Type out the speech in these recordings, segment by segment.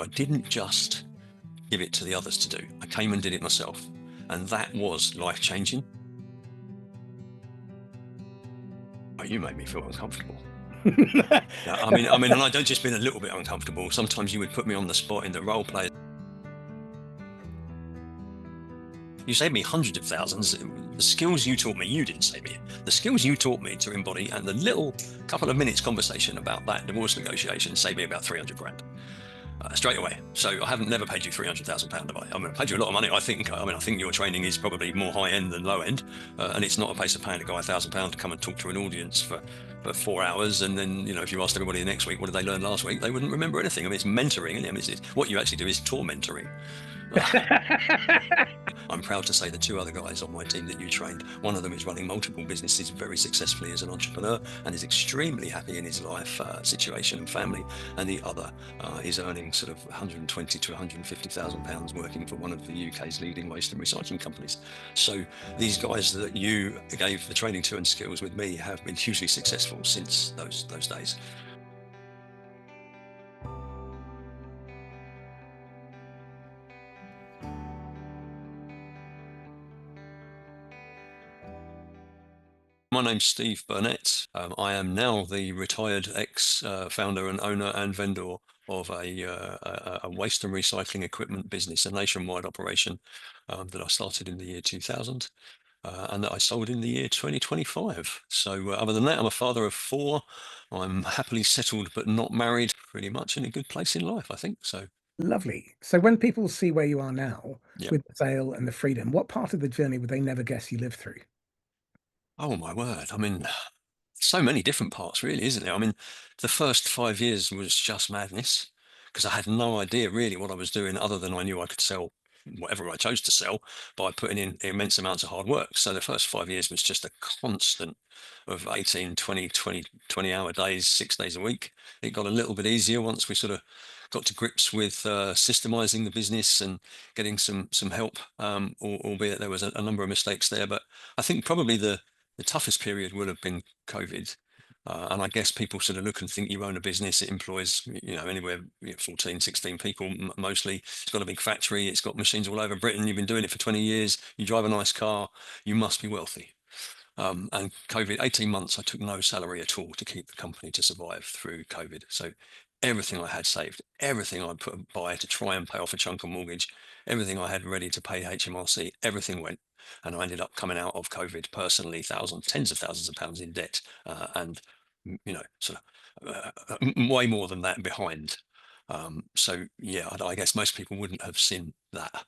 I didn't just give it to the others to do. I came and did it myself. And that was life-changing. Oh, you made me feel uncomfortable. Yeah, I mean, and I don't just mean a little bit uncomfortable. Sometimes you would put me on the spot in the role play. You saved me hundreds of thousands. The skills you taught me, you didn't save me. The skills you taught me to embody and the little couple of minutes conversation about that divorce negotiation saved me about 300 grand. Straight away. So I haven't never paid you £300,000, have I? I mean, I paid you a lot of money. I think your training is probably more high end than low end, and it's not a case of paying a guy £1,000 to come and talk to an audience for 4 hours, and then if you asked everybody the next week what did they learn last week, they wouldn't remember anything. I mean, it's mentoring, isn't it? I mean, what you actually do is tormentoring. I'm proud to say the two other guys on my team that you trained, one of them is running multiple businesses very successfully as an entrepreneur and is extremely happy in his life situation and family, and the other is earning sort of 120 to 150,000 pounds working for one of the UK's leading waste and recycling companies. So these guys that you gave the training to and skills with me have been hugely successful since those days. My name's Steve Burnett. I am now the retired ex-founder and owner and vendor of a waste and recycling equipment business, a nationwide operation that I started in the year 2000 and that I sold in the year 2025. So other than that, I'm a father of 4. I'm happily settled but not married, pretty much in a good place in life, I think. So Lovely. So when people see where you are now yeah. with the sale and the freedom, what part of the journey would they never guess you lived through? Oh my word. I mean, so many different parts, really, isn't there? I mean, the first 5 years was just madness because I had no idea really what I was doing other than I knew I could sell whatever I chose to sell by putting in immense amounts of hard work. So the first 5 years was just a constant of 18, 20 hour days, 6 days a week. It got a little bit easier once we sort of got to grips with systemizing the business and getting some help, albeit there was a number of mistakes there. But I think probably the toughest period would have been COVID. And I guess people sort of look and think you own a business. It employs, anywhere 14, 16 people mostly. It's got a big factory. It's got machines all over Britain. You've been doing it for 20 years. You drive a nice car. You must be wealthy. And COVID, 18 months, I took no salary at all to keep the company to survive through COVID. So everything I had saved, everything I put by to try and pay off a chunk of mortgage, everything I had ready to pay HMRC, everything went. And I ended up coming out of COVID personally, tens of thousands of pounds in debt, and sort of way more than that behind. So yeah, I guess most people wouldn't have seen that,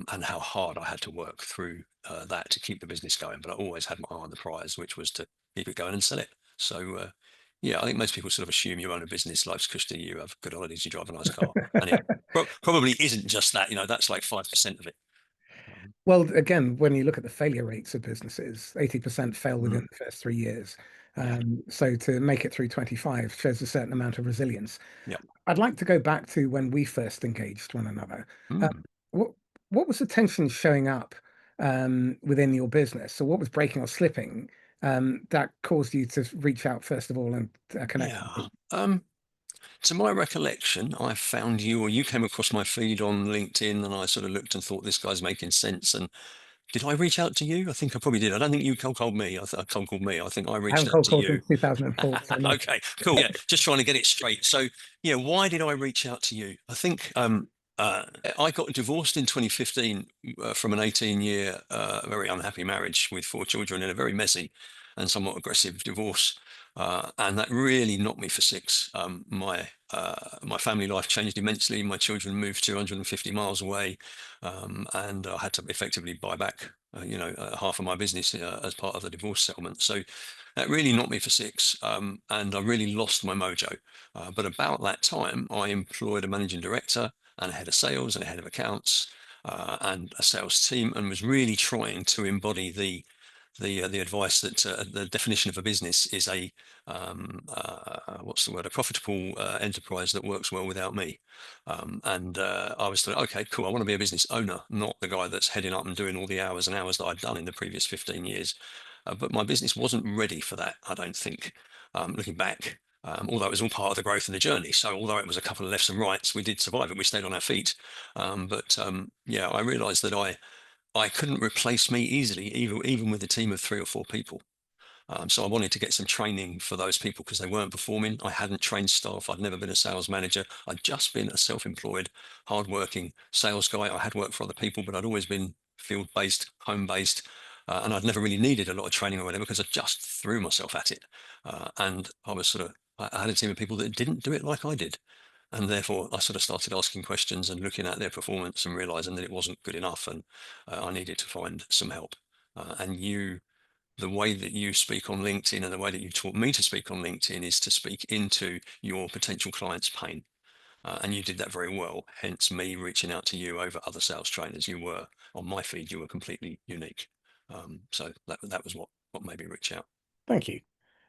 and how hard I had to work through that to keep the business going. But I always had my eye on the prize, which was to keep it going and sell it. So yeah, I think most people sort of assume you own a business, life's cushy, you have good holidays, you drive a nice car, and it probably isn't just that. That's like 5% of it. Well, again, when you look at the failure rates of businesses, 80% fail within Mm, the first 3 years. yeah, So to make it through 25 shows a certain amount of resilience. yeah. I'd like to go back to when we first engaged one another. Uh, Mm. what what was the tension showing up within your business? So what was breaking or slipping that caused you to reach out first of all and connect with Yeah. me? To my recollection, I found you, or you came across my feed on LinkedIn, and I sort of looked and thought this guy's making sense. And did I reach out to you? I think I probably did. I don't think you cold called me. Cold called me. I think I I haven't reached out cold to called you. since 2004, so no. Okay, cool. Yeah, just trying to get it straight. So, yeah, why did I reach out to you? I think I got divorced in 2015 from an 18-year, very unhappy marriage with 4 children in a very messy and somewhat aggressive divorce. And that really knocked me for 6. My family life changed immensely. My children moved 250 miles away, and I had to effectively buy back, half of my business as part of the divorce settlement. So that really knocked me for 6, and I really lost my mojo. But about that time, I employed a managing director and a head of sales and a head of accounts, and a sales team, and was really trying to embody the advice that the definition of a business is what's the word, a profitable enterprise that works well without me. And I was like, okay, cool, I want to be a business owner, not the guy that's heading up and doing all the hours and hours that I'd done in the previous 15 years. But my business wasn't ready for that, I don't think. Looking back, although it was all part of the growth and the journey. So although it was a couple of lefts and rights, we did survive it. We stayed on our feet. Yeah, I realised that I couldn't replace me easily, even with a team of 3 or 4 people. So I wanted to get some training for those people because they weren't performing. I hadn't trained staff. I'd never been a sales manager. I'd just been a self-employed, hard-working sales guy. I had worked for other people, but I'd always been field-based, home-based, and I'd never really needed a lot of training or whatever because I just threw myself at it. And I was I had a team of people that didn't do it like I did. And therefore, I sort of started asking questions and looking at their performance and realizing that it wasn't good enough and I needed to find some help. And the way that you speak on LinkedIn and the way that you taught me to speak on LinkedIn is to speak into your potential client's pain. And you did that very well, hence me reaching out to you over other sales trainers. You were on my feed, you were completely unique. So that was what made me reach out. Thank you.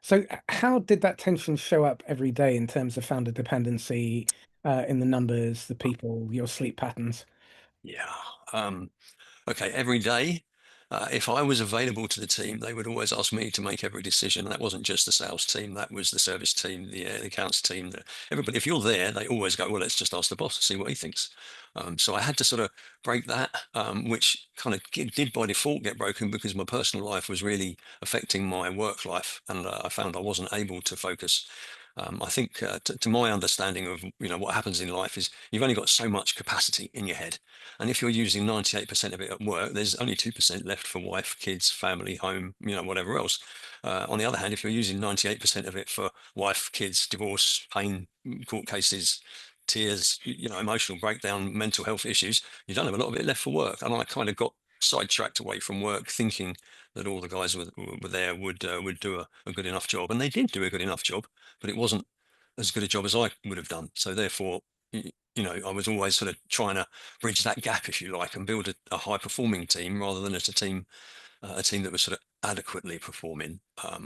So, how did that tension show up every day in terms of founder dependency, in the numbers, the people, your sleep patterns? Yeah. Um, Okay, every day, if I was available to the team, they would always ask me to make every decision. And that wasn't just the sales team; that was the service team, the accounts team. Everybody, if you're there, they always go, "Well, let's just ask the boss to see what he thinks." So I had to sort of break that, which kind of did by default get broken because my personal life was really affecting my work life, and I found I wasn't able to focus. I think, to my understanding of what happens in life is you've only got so much capacity in your head, and if you're using 98% of it at work, there's only 2% left for wife, kids, family, home, whatever else. On the other hand, if you're using 98% of it for wife, kids, divorce, pain, court cases, tears, emotional breakdown, mental health issues, you don't have a lot of it left for work. And I kind of got sidetracked away from work, thinking that all the guys were there would do a good enough job, and they did do a good enough job, but it wasn't as good a job as I would have done. So therefore, I was always sort of trying to bridge that gap, if you like, and build a high performing team rather than as a team that was sort of adequately performing. I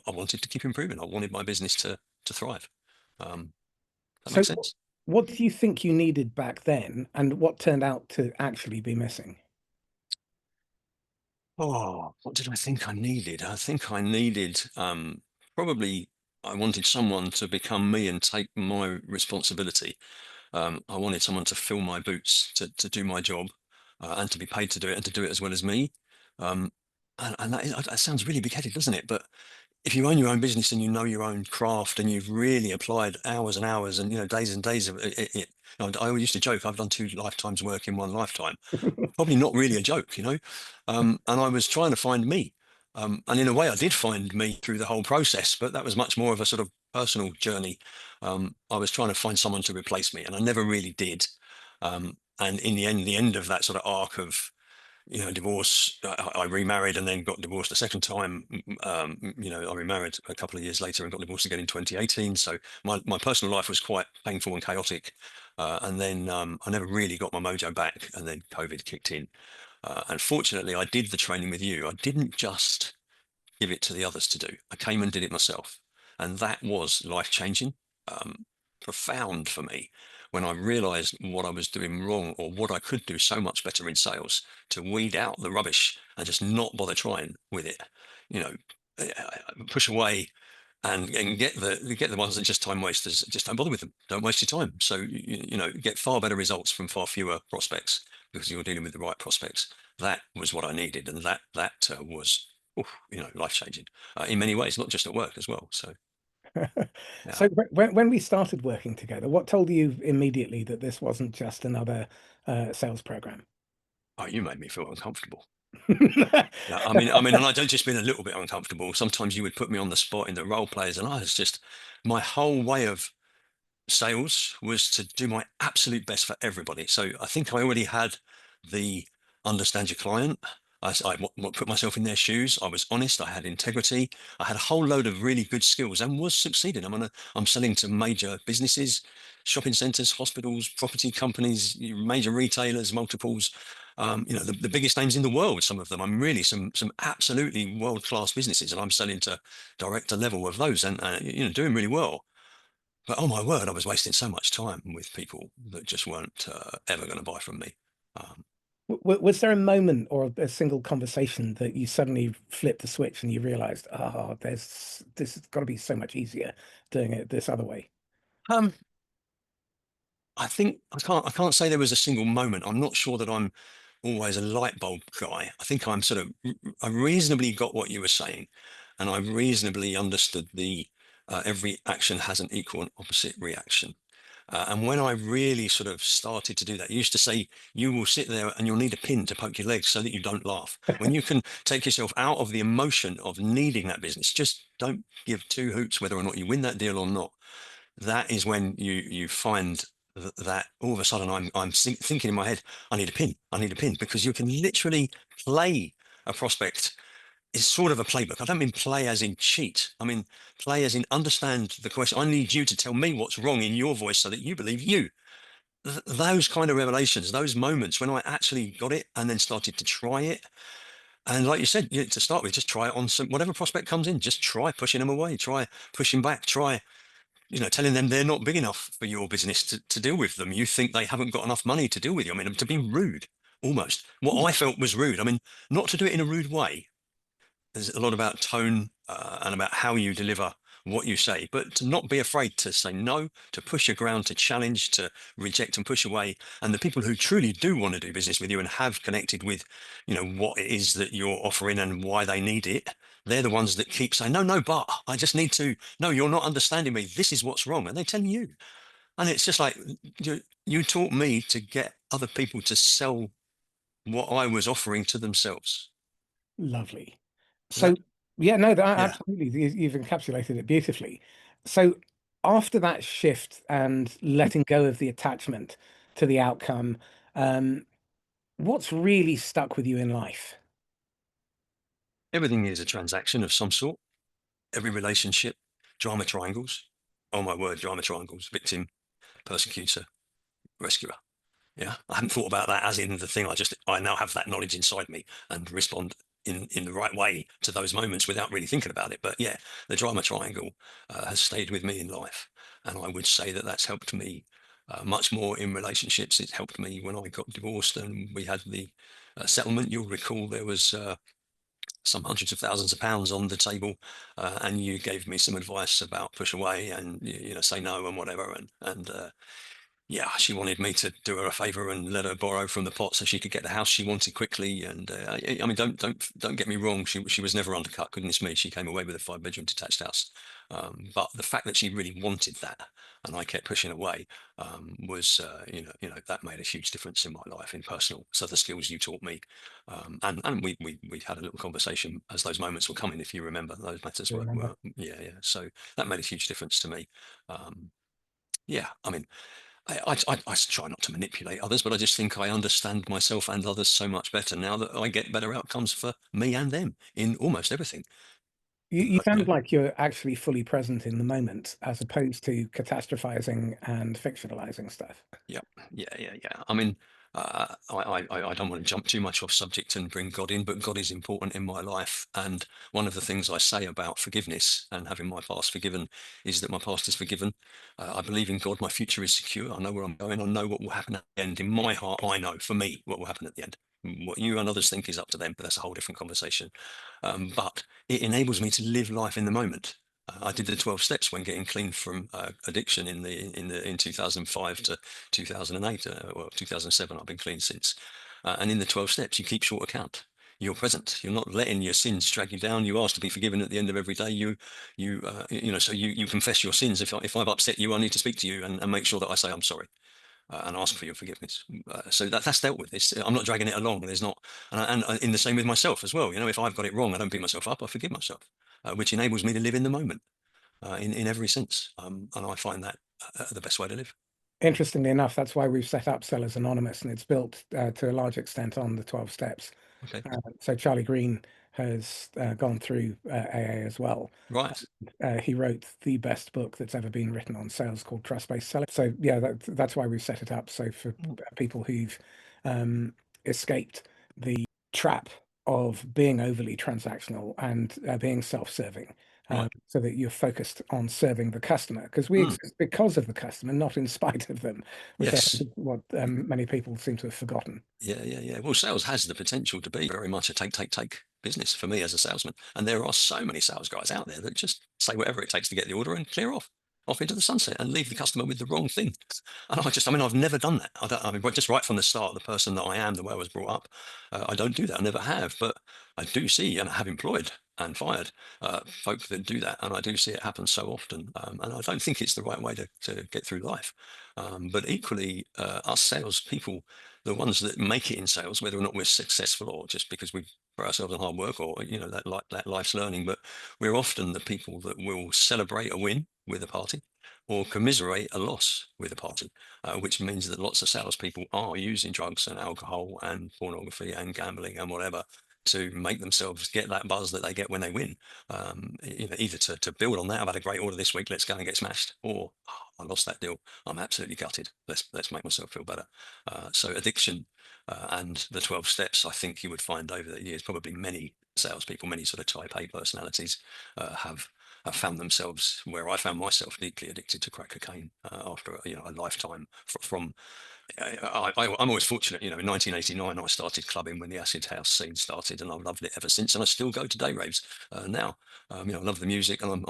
wanted to keep improving. I wanted my business to thrive. That So, makes sense. what do you think you needed back then, and what turned out to actually be missing? Oh, what did I think I needed? I think I needed probably I wanted someone to become me and take my responsibility. I wanted someone to fill my boots to do my job and to be paid to do it and to do it as well as me. Um, and that sounds really big-headed, doesn't it? But if you own your own business and you know your own craft and you've really applied hours and hours and days and days of it. I always used to joke I've done 2 lifetimes work in one lifetime. Probably not really a joke. And I was trying to find me. And in a way, I did find me through the whole process, but that was much more of a sort of personal journey. I was trying to find someone to replace me, and I never really did. And in the end of that sort of arc of divorce, I remarried and then got divorced a second time. I remarried a couple of years later and got divorced again in 2018. So my personal life was quite painful and chaotic. And then I never really got my mojo back, and then COVID kicked in. And fortunately, I did the training with you. I didn't just give it to the others to do. I came and did it myself. And that was life changing, profound for me when I realized what I was doing wrong or what I could do so much better in sales to weed out the rubbish and just not bother trying with it. You know, push away and get the ones that just time wasters. Just don't bother with them. Don't waste your time. So get far better results from far fewer prospects because you're dealing with the right prospects. That was what I needed, and that was life changing in many ways, not just at work as well. So yeah. So, when we started working together, what told you immediately that this wasn't just another sales program? Oh, you made me feel uncomfortable. Yeah, and I don't just mean a little bit uncomfortable. Sometimes you would put me on the spot in the role players, and I was just my whole way of sales was to do my absolute best for everybody. So I think I already had the understand your client. Put myself in their shoes. I was honest. I had integrity. I had a whole load of really good skills and was succeeding. I'm selling to major businesses, shopping centers, hospitals, property companies, major retailers, multiples. The biggest names in the world. Some of them. I'm really some absolutely world class businesses, and I'm selling to director level of those, and doing really well. But oh my word, I was wasting so much time with people that just weren't ever going to buy from me. Um, Was there a moment or a single conversation that you suddenly flipped the switch and you realized, oh, this has got to be so much easier doing it this other way? Um, I think I can't say there was a single moment. I'm not sure that I'm always a light bulb guy. I think I'm sort of I reasonably got what you were saying, and I reasonably understood the every action has an equal and opposite reaction. And when I really sort of started to do that, you used to say you will sit there and you'll need a pin to poke your legs so that you don't laugh. When you can take yourself out of the emotion of needing that business, just don't give two hoots whether or not you win that deal or not. That is when you find that all of a sudden I'm thinking in my head, I need a pin, because you can literally play a prospect. It's sort of a playbook. I don't mean play as in cheat. I mean play as in understand the question. I need you to tell me what's wrong in your voice so that you believe you. Those kind of revelations, those moments when I actually got it and then started to try it. And like you said, to start with, just try it on some whatever prospect comes in. Just try pushing them away. Try pushing back. Try telling them they're not big enough for your business to deal with them. You think they haven't got enough money to deal with you. I mean, to be rude, almost. What I felt was rude. I mean, not to do it in a rude way. There's a lot about tone and about how you deliver what you say, but to not be afraid to say no, to push your ground, to challenge, to reject and push away. And the people who truly do want to do business with you and have connected with, what it is that you're offering and why they need it, they're the ones that keep saying, no, no, but I just need to, no, you're not understanding me. This is what's wrong. And they're telling you. And it's just like, you taught me to get other people to sell what I was offering to themselves. Lovely. Is that, So, yeah, no, that yeah. absolutely, you've encapsulated it beautifully. So, after that shift and letting go of the attachment to the outcome, um, what's really stuck with you in life? Everything is a transaction of some sort. Every relationship, drama triangles. Oh my word, drama triangles. Victim, persecutor, rescuer. Yeah. I hadn't thought about that as in the thing. I now have that knowledge inside me and respond in the right way to those moments without really thinking about it. But yeah, the drama triangle has stayed with me in life. And I would say that that's helped me much more in relationships. It helped me when I got divorced and we had the settlement. You'll recall there was some hundreds of thousands of pounds on the table, and you gave me some advice about push away and say no and whatever. And yeah, she wanted me to do her a favour and let her borrow from the pot so she could get the house she wanted quickly. And I mean, don't get me wrong. She was never undercut. Goodness me, she came away with a 5-bedroom detached house. But the fact that she really wanted that, and I kept pushing away, was that made a huge difference in my life in personal. So the skills you taught me, and we had a little conversation as those moments were coming. If you remember, those matters Do you remember? were yeah. So that made a huge difference to me. Yeah, I mean, I try not to manipulate others, but I just think I understand myself and others so much better now that I get better outcomes for me and them in almost everything. You But sound like you're actually fully present in the moment as opposed to catastrophizing and fictionalizing stuff. yeah, yeah. I mean, I don't want to jump too much off subject and bring God in, but God is important in my life. And one of the things I say about forgiveness and having my past forgiven is that my past is forgiven. I believe in God. My future is secure. I know where I'm going. I know what will happen at the end. In my heart, I know for me what will happen at the end. What you and others think is up to them, but that's a whole different conversation. But it enables me to live life in the moment. I did the 12 steps when getting clean from addiction in 2005 to 2008, well 2007. I've been clean since, and in the 12 steps, you keep short account. You're present. You're not letting your sins drag you down. You ask to be forgiven at the end of every day. So you confess your sins. If I've upset you, I need to speak to you and make sure that I say I'm sorry and ask for your forgiveness. So that's dealt with. I'm not dragging it along. There's not, and in the same with myself as well. If I've got it wrong, I don't beat myself up. I forgive myself, which enables me to live in the moment in every sense. And I find that the best way to live. Interestingly enough, that's why we've set up Sellers Anonymous, and it's built to a large extent on the 12 steps. Okay, So Charlie Green has gone through AA as well. right. He wrote the best book that's ever been written on sales called Trust-Based Selling. So yeah, that's why we've set it up. So for people who've um, escaped the trap of being overly transactional and being self-serving, Right. so that you're focused on serving the customer, because we Mm. exist because of the customer, not in spite of them, which I think Yes. is what many people seem to have forgotten. Yeah, yeah, yeah. Well, sales has the potential to be very much a take, take, take business for me as a salesman. And there are so many sales guys out there that just say whatever it takes to get the order and clear off into the sunset and leave the customer with the wrong thing. And I mean, I've never done that. I mean, just right from the start, the person that I am, the way I was brought up, I don't do that. I never have. But I do see and I have employed and fired folk that do that. And I do see it happen so often. And I don't think it's the right way to get through life. But equally, us salespeople, the ones that make it in sales, whether or not we're successful or just because we put ourselves on hard work or that life's learning, but we're often the people that will celebrate a win with a party or commiserate a loss with a party, which means that lots of salespeople are using drugs and alcohol and pornography and gambling and whatever to make themselves get that buzz that they get when they win. Either to build on that, I've had a great order this week, let's go and get smashed, or I lost that deal, I'm absolutely gutted. Let's make myself feel better. So addiction and the 12 steps, I think you would find over the years, probably many salespeople, many sort of type A personalities have found themselves where I found myself deeply addicted to crack cocaine after a lifetime from I'm always fortunate, in 1989, I started clubbing when the acid house scene started, and I've loved it ever since. And I still go to day raves now. I love the music, and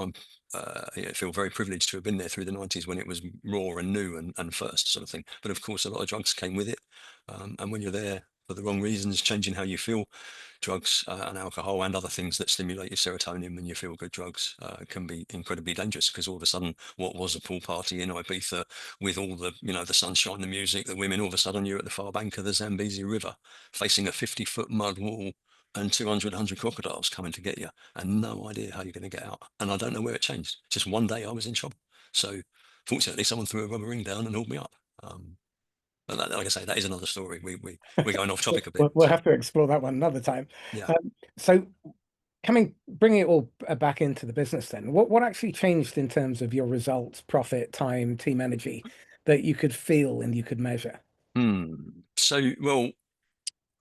I feel very privileged to have been there through the 90s when it was raw and new and first sort of thing. But of course, a lot of drugs came with it. And when you're there for the wrong reasons, changing how you feel, drugs and alcohol and other things that stimulate your serotonin when you feel good drugs can be incredibly dangerous because all of a sudden what was a pool party in Ibiza with all the sunshine, the music, the women, all of a sudden you're at the far bank of the Zambezi River facing a 50-foot mud wall and 100 crocodiles coming to get you and no idea how you're going to get out. And I don't know where it changed. Just one day I was in trouble. So fortunately someone threw a rubber ring down and hauled me up. But like I say, that is another story. We're going off topic a bit. We'll So have to explore that one another time. yeah. So bringing it all back into the business then, what actually changed in terms of your results, profit, time, team energy that you could feel and you could measure? Hmm. So, well,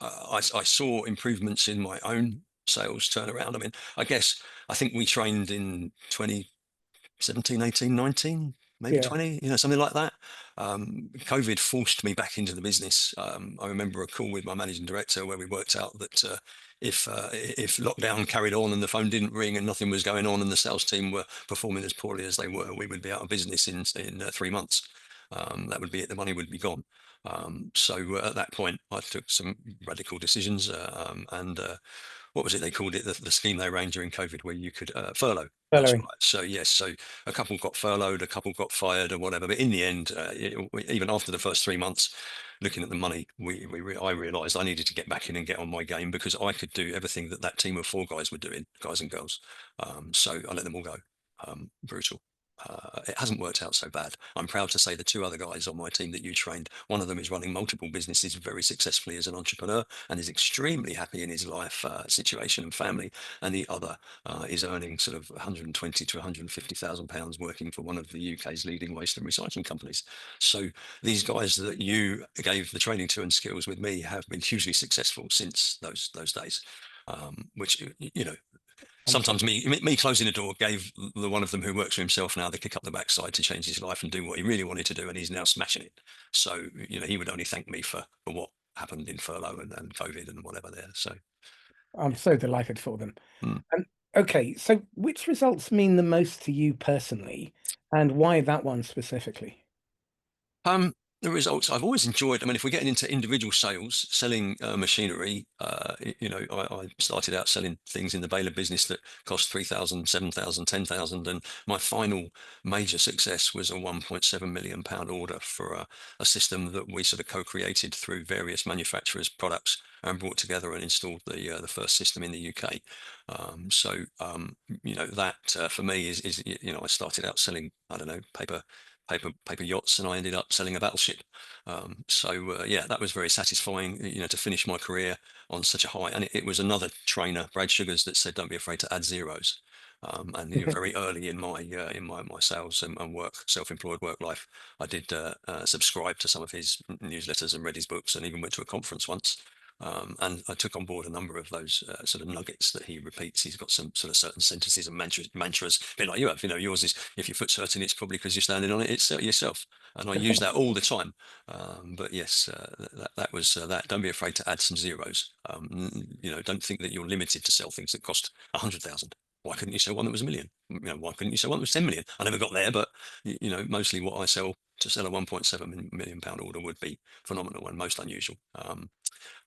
I saw improvements in my own sales turnaround. I mean, I think we trained in 2017, 18, 19, maybe Yeah, 20, something like that. COVID forced me back into the business. I remember a call with my managing director where we worked out that if lockdown carried on and the phone didn't ring and nothing was going on and the sales team were performing as poorly as they were, we would be out of business in 3 months. That would be it. The money would be gone. So at that point, I took some radical decisions, and what was it they called it? The scheme they ran during COVID, where you could furlough. That's following. right. So yes, so a couple got furloughed, a couple got fired, or whatever. But in the end, even after the first 3 months, looking at the money, I realised I needed to get back in and get on my game because I could do everything that team of four guys were doing, guys and girls. So I let them all go. Brutal. It hasn't worked out so bad. I'm proud to say the two other guys on my team that you trained, one of them is running multiple businesses very successfully as an entrepreneur and is extremely happy in his life situation and family. And the other is earning sort of 120 to 150,000 pounds working for one of the UK's leading waste and recycling companies. So these guys that you gave the training to and skills with me have been hugely successful since those days. Which I'm so sometimes me closing the door gave the one of them who works for himself now the kick up the backside to change his life and do what he really wanted to do, and he's now smashing it. So he would only thank me for what happened in furlough and COVID and whatever there. So I'm so delighted for them. mm. And okay, so which results mean the most to you personally, and why that one specifically? Um, the results I've always enjoyed. I mean, if we're getting into individual sales, selling machinery, I started out selling things in the baler business that cost 3,000, 7,000, 10,000, and my final major success was a 1.7 million pound order for a system that we sort of co-created through various manufacturers' products and brought together and installed the first system in the UK. That for me is I started out selling, I don't know, paper yachts, and I ended up selling a battleship. Yeah, that was very satisfying, to finish my career on such a high. And it was another trainer, Brad Sugars, that said, "Don't be afraid to add zeros." And very early in my sales and work, self-employed work life, I did subscribe to some of his newsletters and read his books, and even went to a conference once And I took on board a number of those sort of nuggets that he repeats. He's got some sort of certain sentences and mantras, a bit like you have. You know, yours is if your foot's hurting, it's probably because you're standing on it. It's yourself, and I use that all the time. But yes, that was that. Don't be afraid to add some zeros. You know, don't think that you're limited to sell things that cost 100,000. Why couldn't you sell one that was a million? You know, why couldn't you sell one that was 10 million? I never got there, but you know, mostly what I sell to sell a 1.7 million pound order would be phenomenal and most unusual.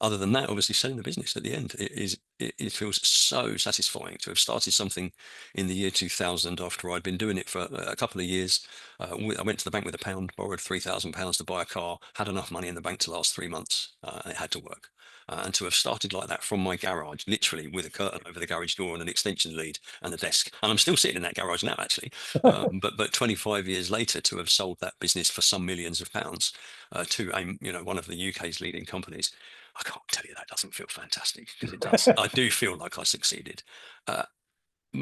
Other than that, obviously selling the business at the end, it feels so satisfying to have started something in the year 2000 after I'd been doing it for a couple of years. I went to the bank with a pound, borrowed £3,000 to buy a car, had enough money in the bank to last 3 months, and it had to work. And to have started like that from my garage, literally with a curtain over the garage door and an extension lead and a desk, and I'm still sitting in that garage now, actually. But 25 years later, to have sold that business for some millions of pounds to a, you know, one of the UK's leading companies, I can't tell you that doesn't feel fantastic, because it does. I do feel like I succeeded, uh,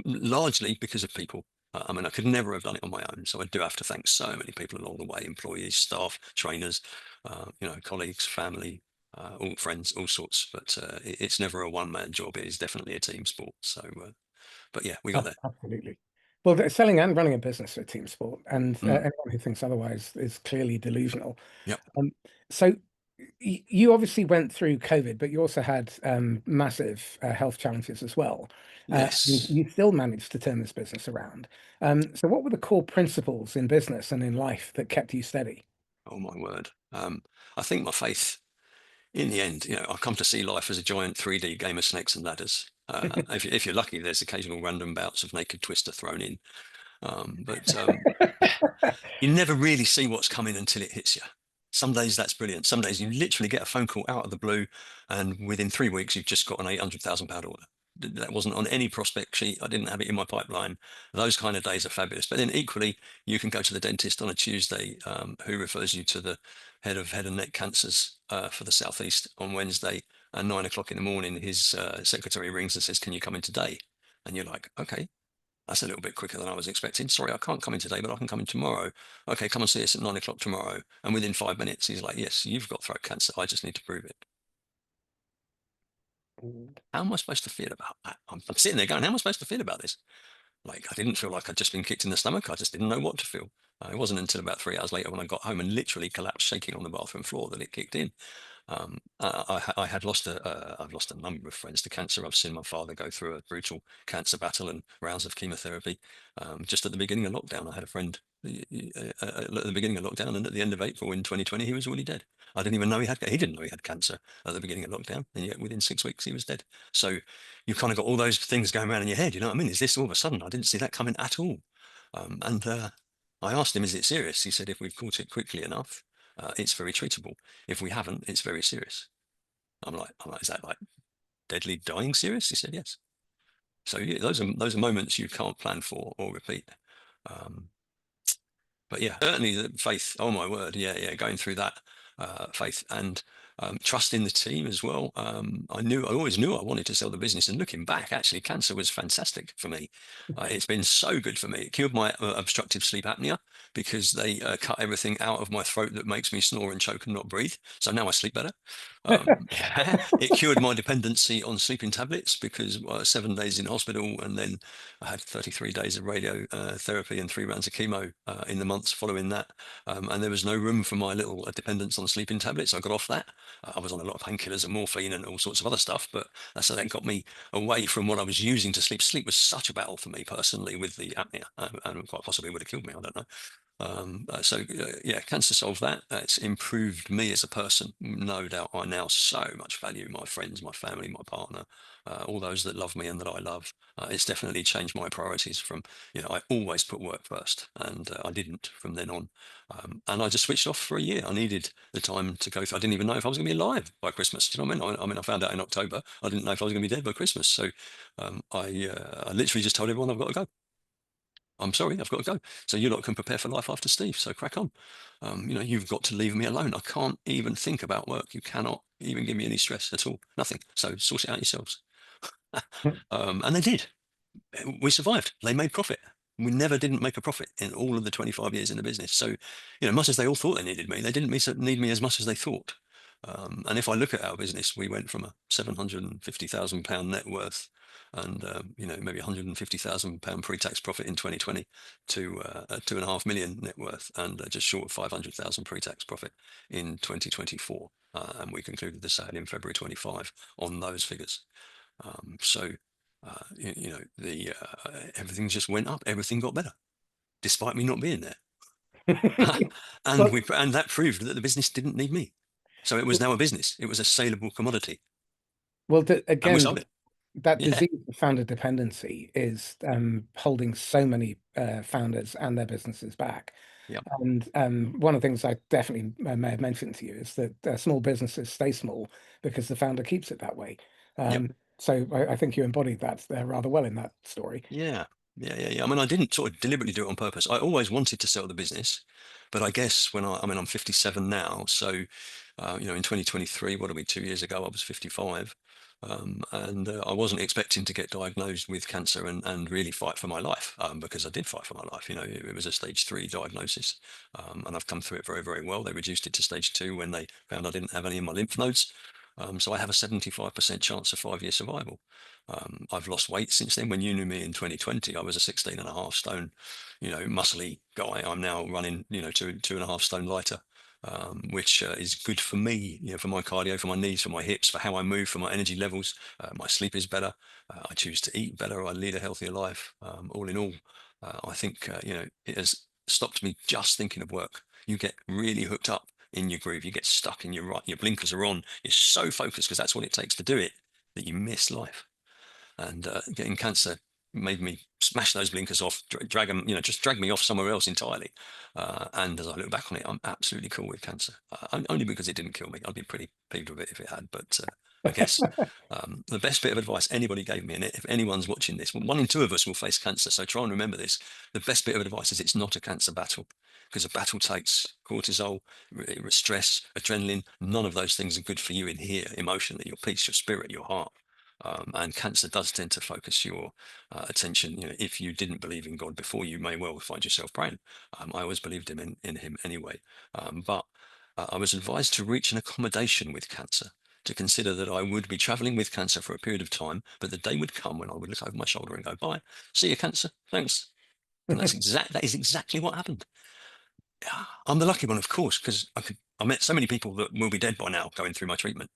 largely because of people. I mean, I could never have done it on my own. So I do have to thank so many people along the way: employees, staff, trainers, you know, colleagues, family, all friends, all sorts. But it's never a one-man job. It is definitely a team sport. So, but yeah, we got there. Absolutely. Well, selling and running a business are a team sport, and Mm, anyone who thinks otherwise is clearly delusional. yep. Um, so you obviously went through COVID, but you also had massive health challenges as well. And Yes. you still managed to turn this business around. So what were the core principles in business and in life that kept you steady? Oh my word. I think my faith, in the end, you know, I come to see life as a giant 3D game of snakes and ladders. If you're lucky, there's occasional random bouts of naked twister thrown in. But you never really see what's coming until it hits you. Some days that's brilliant. Some days you literally get a phone call out of the blue, and within 3 weeks, you've just got an £800,000 order. That wasn't on any prospect sheet. I didn't have it in my pipeline. Those kind of days are fabulous. But then equally, you can go to the dentist on a Tuesday, who refers you to the head of head and neck cancers for the Southeast on Wednesday. And 9 o'clock in the morning, his secretary rings and says, "Can you come in today?" And you're like, "Okay, that's a little bit quicker than I was expecting. Sorry, I can't come in today, but I can come in tomorrow." "Okay, come and see us at 9 o'clock tomorrow." And within 5 minutes, he's like, "Yes, you've got throat cancer. I just need to prove it." How am I supposed to feel about that? I'm sitting there going, how am I supposed to feel about this? Like, I didn't feel like I'd just been kicked in the stomach. I just didn't know what to feel. It wasn't until about 3 hours later, when I got home and literally collapsed shaking on the bathroom floor, that it kicked in. I had lost I've lost a number of friends to cancer. I've seen my father go through a brutal cancer battle and rounds of chemotherapy. Just at the beginning of lockdown, I had a friend at the beginning of lockdown, and at the end of April in 2020, he was already dead. I didn't even know he didn't know he had cancer at the beginning of lockdown, and yet within 6 weeks he was dead. So you kind of got all those things going around in your head. You know what I mean? Is this all of a sudden? I didn't see that coming at all. And I asked him, "Is it serious?" He said, "If we've caught it quickly enough, it's very treatable. If we haven't, it's very serious." I'm like, "Is that like deadly dying serious?" He said, "Yes." So yeah, those are moments you can't plan for or repeat. Um, but yeah, certainly the faith. Oh my word, yeah, yeah. Going through that faith and trust in the team as well. I always knew I wanted to sell the business. And looking back, actually, cancer was fantastic for me. It's been so good for me. It cured my obstructive sleep apnea, because they cut everything out of my throat that makes me snore and choke and not breathe. So now I sleep better. It cured my dependency on sleeping tablets, because 7 days in hospital, and then I had 33 days of radio therapy and 3 rounds of chemo in the months following that. And there was no room for my little dependence on sleeping tablets. I got off that. I was on a lot of painkillers and morphine and all sorts of other stuff, but so that got me away from what I was using to sleep. Sleep was such a battle for me personally with the apnea, and quite possibly would have killed me. I don't know. Yeah, cancer solved that. It's improved me as a person. No doubt, I now so much value my friends, my family, my partner, all those that love me and that I love. It's definitely changed my priorities from, you know, I always put work first, and I didn't from then on. And I just switched off for a year. I needed the time to go through. I didn't even know if I was going to be alive by Christmas. Do you know what I mean? I found out in October. I didn't know if I was going to be dead by Christmas. So I literally just told everyone, I've got to go. I'm sorry, I've got to go. So you lot can prepare for life after Steve. So crack on. You know, you've got to leave me alone. I can't even think about work. You cannot even give me any stress at all. Nothing. So sort it out yourselves. And they did. We survived. They made profit. We never didn't make a profit in all of the 25 years in the business. So, you know, much as they all thought they needed me, they didn't need me as much as they thought. And if I look at our business, we went from a £750,000 net worth and maybe £150,000 pre-tax profit in 2020 to a 2.5 million net worth and just short of 500,000 pre-tax profit in 2024. And we concluded the sale in February 25 on those figures. So the everything just went up. Everything got better, despite me not being there. and Well, we and that proved that the business didn't need me. So it was now a business. It was a saleable commodity, well, and we again, sold it. that Yeah, disease of founder dependency is holding so many founders and their businesses back. yeah, And one of the things I definitely may have mentioned to you is that small businesses stay small because the founder keeps it that way. yeah, So I think you embodied that there rather well in that story. yeah, yeah. I mean, I didn't sort of deliberately do it on purpose. I always wanted to sell the business, but I guess I mean, I'm 57 now, so in 2023, what are we, 2 years ago, I was 55. And I wasn't expecting to get diagnosed with cancer and really fight for my life because I did fight for my life. It was a stage 3 diagnosis, and I've come through it very, very well. They reduced it to stage 2 when they found I didn't have any in my lymph nodes. So I have a 75% chance of 5-year survival. I've lost weight since then. When you knew me in 2020, I was a 16.5 stone, muscly guy. I'm now running, 2.5 stone lighter, which is good for me, for my cardio, for my knees, for my hips, for how I move, for my energy levels. My sleep is better. I choose to eat better. I lead a healthier life. All in all, I think, it has stopped me just thinking of work. You get really hooked up in your groove. You get stuck in your blinkers are on. You're so focused because that's what it takes to do it that you miss life. And getting cancer made me smash those blinkers off, drag them, just drag me off somewhere else entirely. And as I look back on it, I'm absolutely cool with cancer. Only because it didn't kill me. I'd be pretty peeved with it if it had. But I guess the best bit of advice anybody gave me, and if anyone's watching this, 1 in 2 of us will face cancer. So try and remember this. The best bit of advice is it's not a cancer battle, because a battle takes cortisol, stress, adrenaline. None of those things are good for you in here emotionally, your peace, your spirit, your heart. And cancer does tend to focus your attention. If you didn't believe in God before, you may well find yourself praying. I always believed in him anyway. But I was advised to reach an accommodation with cancer, to consider that I would be traveling with cancer for a period of time, but the day would come when I would look over my shoulder and go, bye, see you, cancer, thanks. And that is exactly what happened. Yeah, I'm the lucky one, of course, because I met so many people that will be dead by now going through my treatment,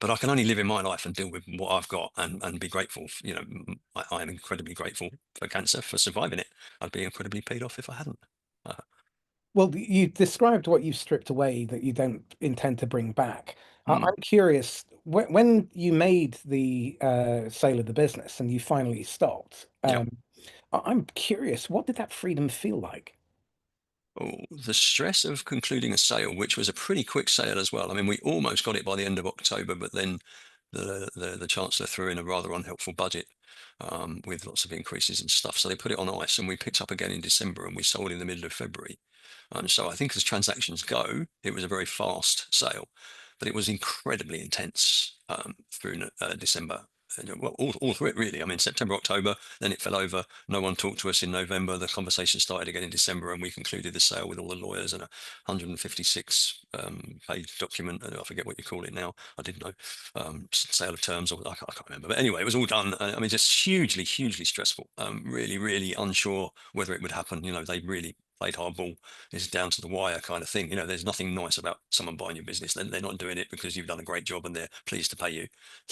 but I can only live in my life and deal with what I've got and be grateful. I am incredibly grateful for cancer, for surviving it. I'd be incredibly paid off if I hadn't. Uh, Well, you described what you stripped away that you don't intend to bring back. mm, I'm curious, when you made the sale of the business and you finally stopped, yeah. I'm curious, what did that freedom feel like? Oh, the stress of concluding a sale, which was a pretty quick sale as well. I mean, we almost got it by the end of October, but then the chancellor threw in a rather unhelpful budget with lots of increases and stuff. So they put it on ice, and we picked up again in December, and we sold in the middle of February. So I think as transactions go, it was a very fast sale, but it was incredibly intense through December. Well, all through it really. I mean, September, October, then it fell over. No one talked to us in November. The conversation started again in December, and we concluded the sale with all the lawyers and a 156 page document. I forget what you call it now. I didn't know. Sale of terms, or I can't remember. But anyway, it was all done. I mean, just hugely, hugely stressful. Really, really unsure whether it would happen. They really played hardball. It's down to the wire kind of thing. There's nothing nice about someone buying your business. They're not doing it because you've done a great job and they're pleased to pay you.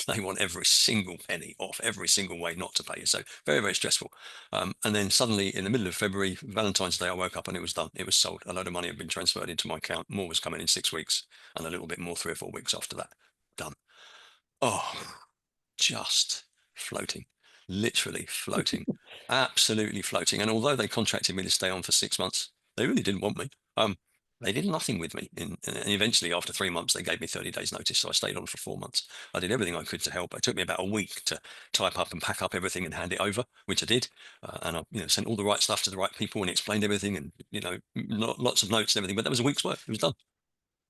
They want every single penny off, every single way not to pay you. So very, very stressful. And then suddenly in the middle of February, Valentine's Day, I woke up and it was done. It was sold. A load of money had been transferred into my account. More was coming in 6 weeks and a little bit more 3 or 4 weeks after that. Done. Oh, just floating, literally floating, absolutely floating. And although they contracted me to stay on for 6 months, they really didn't want me. They did nothing with me. And eventually, after 3 months, they gave me 30 days notice. So I stayed on for 4 months. I did everything I could to help. It took me about a week to type up and pack up everything and hand it over, which I did. And I, sent all the right stuff to the right people and explained everything and, lots of notes and everything. But that was a week's work. It was done.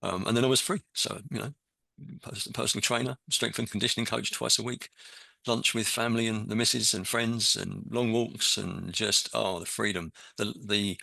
And then I was free. So, personal trainer, strength and conditioning coach twice a week, lunch with family and the missus and friends and long walks and just, the freedom, the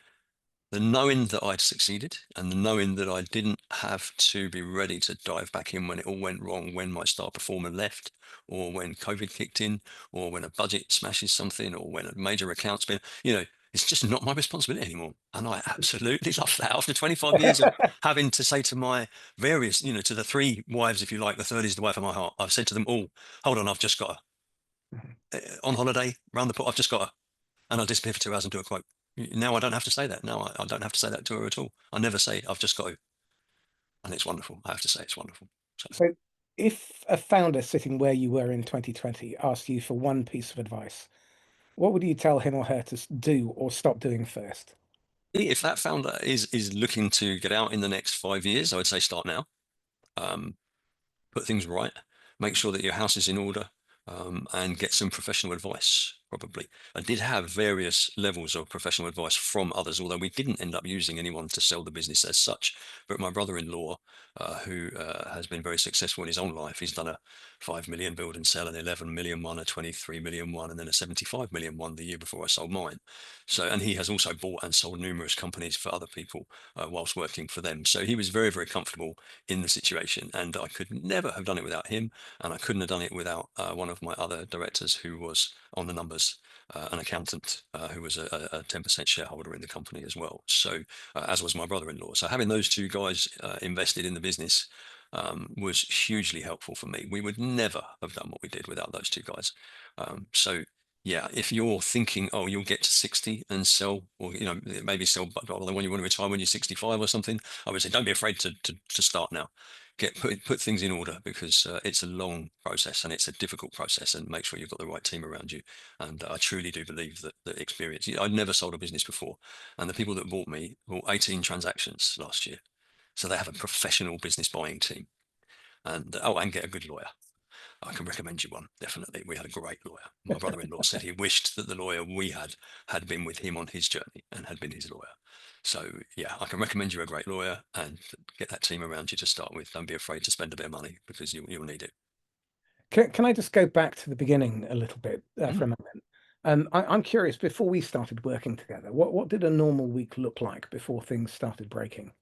the knowing that I'd succeeded and the knowing that I didn't have to be ready to dive back in when it all went wrong, when my star performer left, or when COVID kicked in, or when a budget smashes something, or when a major account's been, it's just not my responsibility anymore. And I absolutely love that. After 25 years of having to say to my various, to the three wives, if you like, the third is the wife of my heart, I've said to them all, hold on, I've just got on holiday, round the pot, I've just got and I'll disappear for 2 hours and do a quote. Now I don't have to say that. Now I don't have to say that to her at all. I never say I've just got to, and it's wonderful. I have to say it's wonderful. So So, if a founder sitting where you were in 2020 asked you for one piece of advice, what would you tell him or her to do or stop doing first? if that founder is looking to get out in the next 5 years, I would say start now. Um, put things right, make sure that your house is in order, and get some professional advice, probably. I did have various levels of professional advice from others, although we didn't end up using anyone to sell the business as such. But my brother-in-law, who has been very successful in his own life, he's done a 5 million build and sell, an 11 million one, a 23 million one, and then a 75 million one the year before I sold mine. So, and he has also bought and sold numerous companies for other people whilst working for them. So he was very, very comfortable in the situation, and I could never have done it without him, and I couldn't have done it without one of my other directors who was on the numbers, an accountant who was a 10% shareholder in the company as well. So, as was my brother-in-law. So having those two guys invested in the business was hugely helpful for me. We would never have done what we did without those two guys. So yeah, if you're thinking, oh, you'll get to 60 and sell, or maybe sell, but when you want to retire when you're 65 or something, I would say don't be afraid to start now. Put things in order, because it's a long process and it's a difficult process, and make sure you've got the right team around you. And I truly do believe that the experience. I'd never sold a business before, and the people that bought me bought 18 transactions last year, so they have a professional business buying team, and and get a good lawyer. I can recommend you one, definitely. We had a great lawyer. My brother-in-law said he wished that the lawyer we had been with him on his journey and had been his lawyer. So yeah, I can recommend you a great lawyer, and get that team around you to start with. Don't be afraid to spend a bit of money, because you'll need it. Can I just go back to the beginning a little bit for Mm. a moment? I'm curious, before we started working together, what did a normal week look like before things started breaking?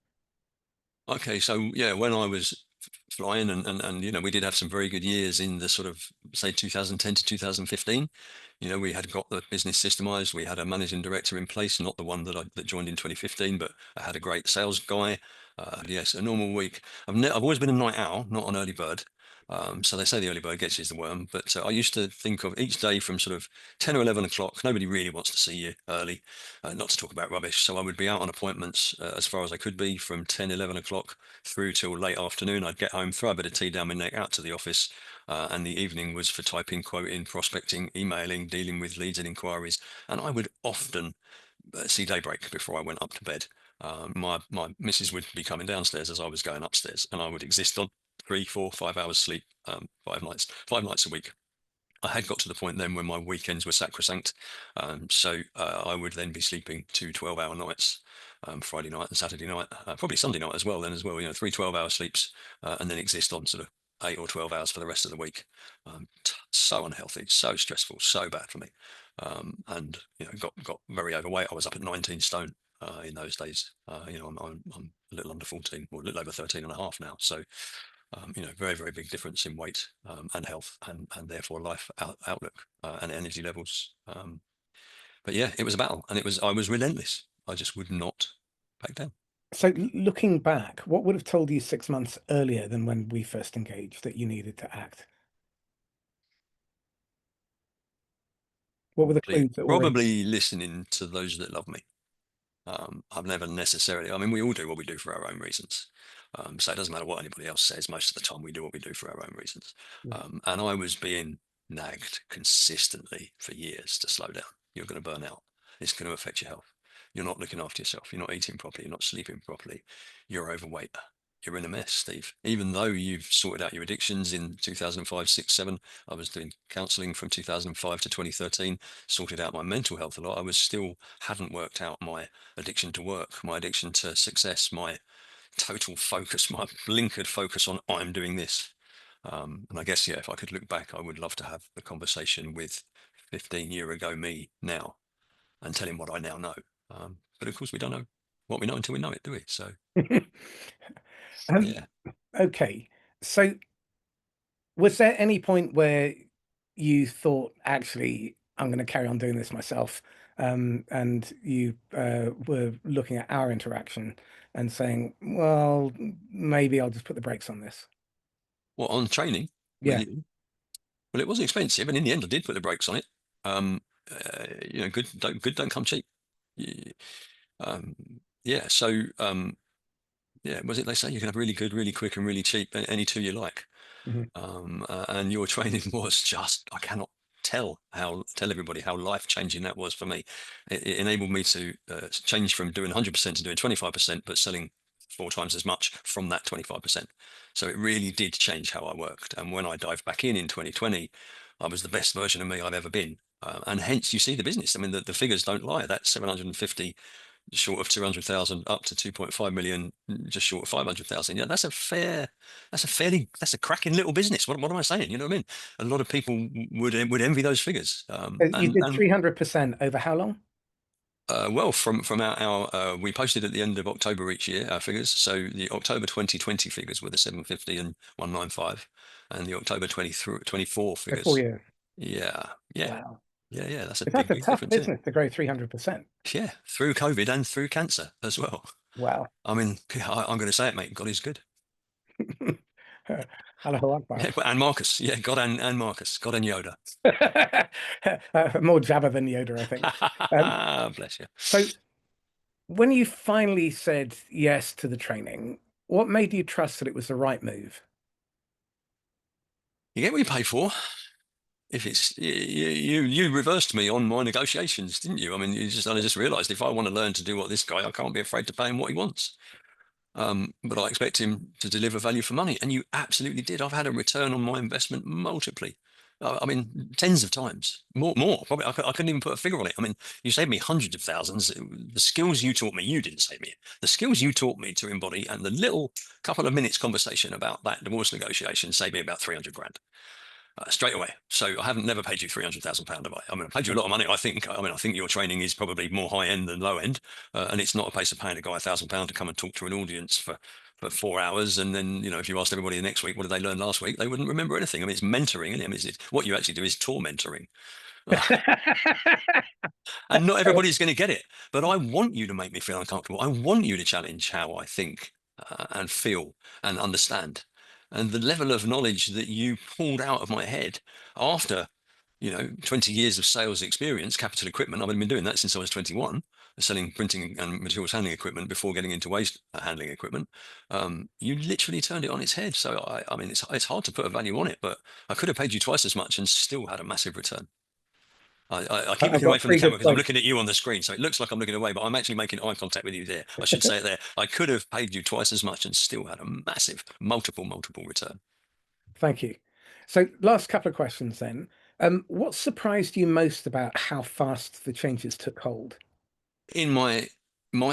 Okay, so yeah, when I was flying, and we did have some very good years in the sort of, say, 2010 to 2015. We had got the business systemized. We had a managing director in place, not the one that joined in 2015, but I had a great sales guy. Yes, a normal week. I've always been a night owl, not an early bird. So they say the early bird gets you the worm, but I used to think of each day from sort of 10 or 11 o'clock. Nobody really wants to see you early, not to talk about rubbish. So I would be out on appointments as far as I could be from 10, 11 o'clock through till late afternoon. I'd get home, throw a bit of tea down my neck, out to the office, and the evening was for typing, quoting, prospecting, emailing, dealing with leads and inquiries. And I would often see daybreak before I went up to bed. My missus would be coming downstairs as I was going upstairs, and I would exist on 3, 4, 5 hours sleep, 5 nights a week. I had got to the point then when my weekends were sacrosanct. So I would then be sleeping 2 12-hour nights, Friday night and Saturday night, probably Sunday night as well, then as well, 3 12-hour sleeps, and then exist on sort of 8 or 12 hours for the rest of the week. So unhealthy, so stressful, so bad for me. And got very overweight. I was up at 19 stone in those days. I'm a little under 14, or a little over 13 and a half now. So very, very big difference in weight, and health, and therefore life outlook, and energy levels. But yeah, it was a battle, and I was relentless. I just would not back down. So, looking back, what would have told you 6 months earlier than when we first engaged that you needed to act? What were the Probably, clues that were in? probably listening to those that love me. I've never necessarily, I mean, we all do what we do for our own reasons. So it doesn't matter what anybody else says. Most of the time, we do what we do for our own reasons. And I was being nagged consistently for years to slow down. You're going to burn out. It's going to affect your health. You're not looking after yourself. You're not eating properly. You're not sleeping properly. You're overweight. You're in a mess, Steve. Even though you've sorted out your addictions in 2005, 6, 7, I was doing counseling from 2005 to 2013, sorted out my mental health a lot. I was still hadn't worked out my addiction to work, my addiction to success, my total focus, my blinkered focus on I'm doing this. And I guess, yeah, if I could look back, I would love to have the conversation with 15-year ago me now and tell him what I now know. But of course, we don't know. what we know until we know it, do we? So Um, yeah. okay. So was there any point where you thought, actually, I'm going to carry on doing this myself? And you were looking at our interaction and saying, well, maybe I'll just put the brakes on this. Well, on training with Yeah. you, well, it was expensive, and in the end, I did put the brakes on it. Um, good don't come cheap. Y- Um, yeah. So yeah, was it they say you can have really good, really quick, and really cheap any two you like. Mhm. And your training was just, I cannot tell everybody how life changing that was for me. It enabled me to change from doing 100% to doing 25%, but selling four times as much from that 25%. So it really did change how I worked. And when I dived back in 2020, I was the best version of me I've ever been. And hence you see the business. I mean, the figures don't lie. That's 750 short of 200,000 up to 2.5 million, just short of 500,000. Yeah, that's a cracking little business. What am I saying? You know what I mean? A lot of people would envy those figures. You did 300% over how long? Well, from our we posted at the end of October each year our figures. So the October 2020 figures were the 750 and 195, and the October 24 For 4 figures. years. Yeah, yeah, Wow. yeah. That's a That's a big tough difference, isn't it? business to grow 300%. Yeah, through COVID and through cancer as well. Wow. I mean, I'm going to say it, mate. God is good. Allahu Akbar. Yeah, and Marcus. Yeah, God and Marcus. God and Yoda. More Jabba than Yoda, I think. Um, Bless you. so when you finally said yes to the training, what made you trust that it was the right move? You get what you pay for. If it's you reversed me on my negotiations, didn't you? I mean, I just realised if I want to learn to do what this guy, I can't be afraid to pay him what he wants. But I expect him to deliver value for money, and you absolutely did. I've had a return on my investment multiply. I mean, tens of times, more. Probably, I couldn't even put a figure on it. I mean, you saved me hundreds of thousands. The skills you taught me, you didn't save me. The skills you taught me to embody, and the little couple of minutes conversation about that divorce negotiation saved me about 300 grand straight away. So I haven't never paid you £300,000, have I? I mean, I paid you a lot of money. I think. I mean, I think your training is probably more high end than low end, and it's not a case of paying a guy £1,000 to come and talk to an audience for 4 hours, and then if you asked everybody the next week what did they learn last week, they wouldn't remember anything. I mean, it's mentoring, isn't it? I mean, what you actually do is tormentoring. And not everybody's going to get it, but I want you to make me feel uncomfortable. I want you to challenge how I think and feel and understand. And the level of knowledge that you pulled out of my head after 20 years of sales experience, capital equipment. I've been doing that since I was 21, selling printing and materials handling equipment before getting into waste handling equipment. You literally turned it on its head. So I mean, it's hard to put a value on it, but I could have paid you twice as much and still had a massive return. I keep I've looking away got from the three camera good because I'm quotes. looking at you on the screen, so it looks like I'm looking away, but I'm actually making eye contact with you there. I should say it there. I could have paid you twice as much and still had a massive, multiple return. Thank you. So, last couple of questions then. What surprised you most about how fast the changes took hold? In my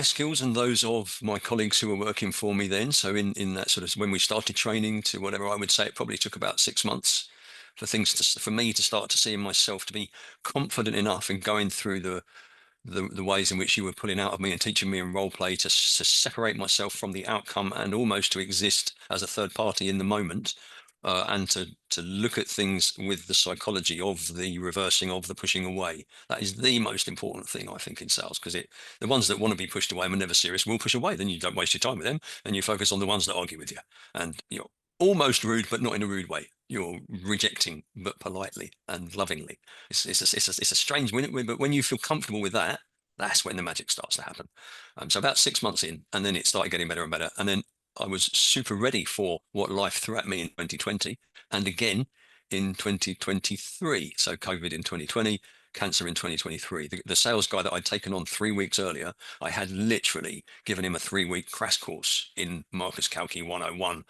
skills and those of my colleagues who were working for me then, so in that sort of when we started training to whatever, I would say it probably took about 6 months for me to start to see in myself to be confident enough in going through the ways in which you were pulling out of me and teaching me in role play to separate myself from the outcome and almost to exist as a third party in the moment, and to look at things with the psychology of the reversing of the pushing away. That is the most important thing I think in sales, because the ones that want to be pushed away and are never serious will push away. Then you don't waste your time with them and you focus on the ones that argue with you, and you're almost rude but not in a rude way. You're rejecting but politely and lovingly. It's a strange win, but when you feel comfortable with that, that's when the magic starts to happen. So about 6 months in, and then it started getting better and better. And then I was super ready for what life threw at me in 2020 and again in 2023. So COVID in 2020, cancer in 2023. The sales guy that I'd taken on 3 weeks earlier, I had literally given him a 3 week crash course in Marcus Calki 101,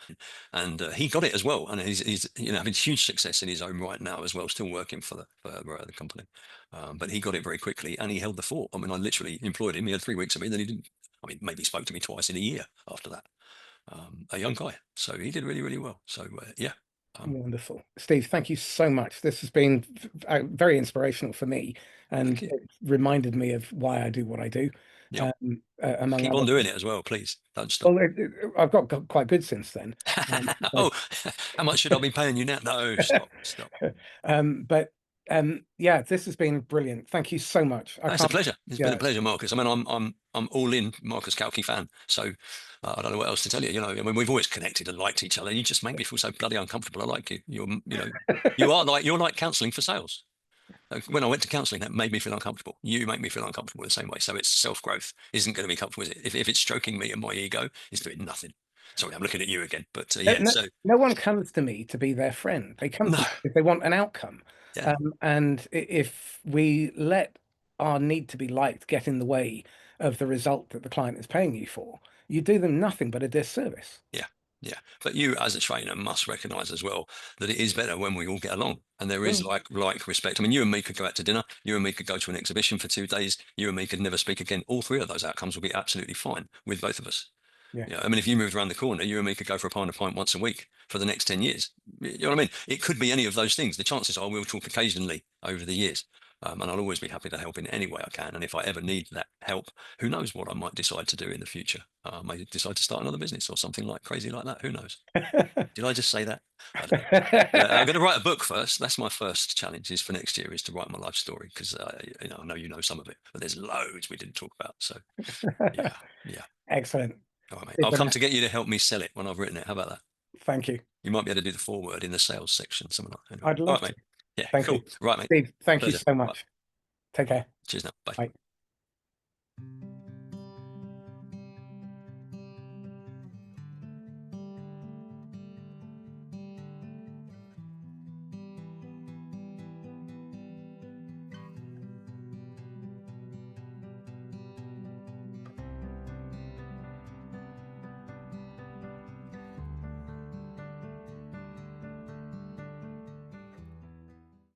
and he got it as well. And he's having huge success in his own right now as well, still working for the company. But he got it very quickly and he held the fort. I mean, I literally employed him. He had 3 weeks of me, then he didn't. I mean, maybe he spoke to me twice in a year after that. A young guy, so he did really, really well. So yeah. Wonderful. Steve, thank you so much. This has been very inspirational for me, Thank and you. it reminded me of why I do what I do, Yep. among Keep other on doing things. it as well, please. Don't stop. Well, I've got quite good since then. But, Oh, how much should I be paying you now? No, stop, stop. but yeah, this has been brilliant. Thank you so much. I No, it's a can't, pleasure. It's been a yeah. pleasure, Marcus. I mean, I'm all in Marcus Kalki fan. So I don't know what else to tell you. You know, I mean, we've always connected and liked each other. You just make me feel so bloody uncomfortable. I like you. You're like counselling for sales. When I went to counselling, that made me feel uncomfortable. You make me feel uncomfortable the same way. So it's self growth isn't going to be comfortable, is it? If it's stroking me and my ego, it's doing nothing. Sorry, I'm looking at you again. But No, yeah, no, so no one comes to me to be their friend. They come to no, me if they want an outcome. yeah, And if we let our need to be liked get in the way of the result that the client is paying you for, you do them nothing but a disservice. yeah, yeah. But you, as a trainer, must recognise as well that it is better when we all get along, and there is Mm, like respect. I mean, you and me could go out to dinner. You and me could go to an exhibition for 2 days. You and me could never speak again. All three of those outcomes will be absolutely fine with both of us. yeah. Yeah, I mean, if you moved around the corner, you and me could go for a pint once a week for the next 10 years. You know what I mean? It could be any of those things. The chances are we'll talk occasionally over the years. And I'll always be happy to help in any way I can. And if I ever need that help, who knows what I might decide to do in the future? I may decide to start another business or something like crazy like that. Who knows? Did I just say that? I don't know. I'm going to write a book first. That's my first challenge is for next year is to write my life story because I know you know some of it, but there's loads we didn't talk about. So yeah, yeah. Excellent. All right, mate. Steve I'll come Burnett, to get you to help me sell it when I've written it. How about that? thank you. You might be able to do the foreword in the sales section, something like that. Anyway. I'd All love right, to. mate. Yeah, Thank you. cool. Right, mate. Steve, thank you Pleasure. so Right. much. Take care. Cheers now. Bye. Bye.